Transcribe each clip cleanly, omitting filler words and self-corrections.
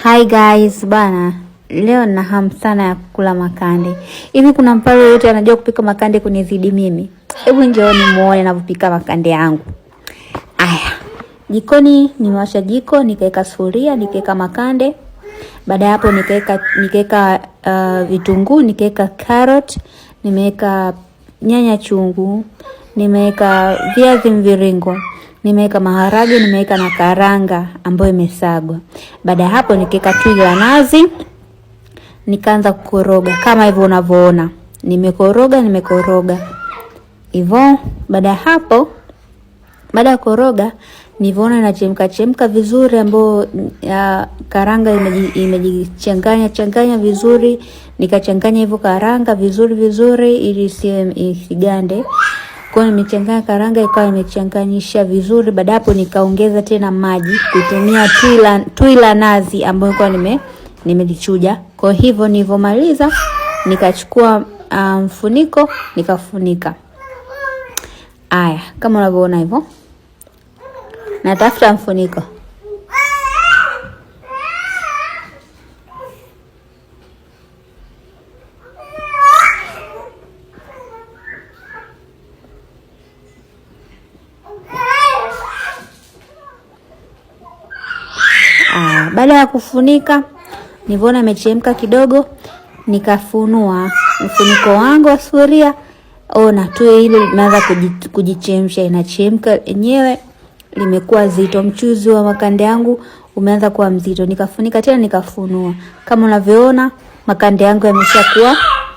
Hi guys, bana. Leo nina hamu sana ya kula makande. Hivi kuna mpalo yote anajua kupika makande kunizidi mimi? Hebu njooni muone ninavyopika makande yangu. Aya. Jikoni nimewasha jiko, nikaweka sufuria, nikaweka makande. Baada hapo nikaweka vitunguu, nikaweka carrot, nimeweka nyanya chungu, nimeweka viazi mviringo, nimeweka maharage, nimeweka na karanga ambayo imesagwa. Baada hapo nikaweka tui la nazi, nikaanza kukoroga kama hivyo unavyoona. Nimekoroga. Hivyo baada hapo, baada ya koroga niliona inachemka vizuri, ambapo karanga imejichanganya vizuri. Nikachanganya hivyo karanga vizuri ili isigande. Kwa nimechanganya karanga ikawa imechanganyisha vizuri. Baada hapo nikaongeza tena maji kutumia tui la nazi ambayo kwa nimelichuja. Kwa hivyo nilivyomaliza nikachukua mfuniko nikafunika. Aya, kama unavyoona hivyo. Natafuta mfuniko. Baada ya kufunika, niliona imechemka kidogo, nikafunua mfuniko wangu wa sufuria. Ona tu ile imeanza kujichemsha, inachemka yenyewe, limekuwa zito. Mchuzi wa makande yangu umeanza kuwa mzito. Nikafunika tena nikafunua. Kama unavyoona makande yangu yameshakuwa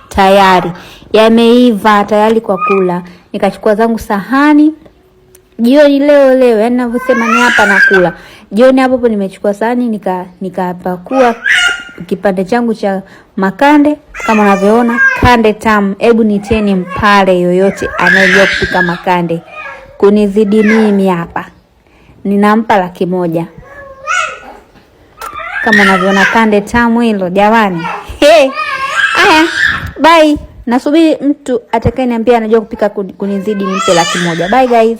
tayari. Yameiva tayari kwa kula. Nikachukua zangu sahani. Jioni leo yani ninavyosema ni hapa nakula. Jioni hapo nimechukua sahani nikapakua kipande changu cha makande. Kama unavyoona kande tamu. Hebu niteni mpale yoyote anayejua kupika makande kunizidi mimi hapa. Ninampa 100,000. Kama unavyoona kande tamu hilo jamani. Aya, bye. Nasubiri mtu atakayeniambia anajua kupika kunizidi nimpe 100,000. Bye guys.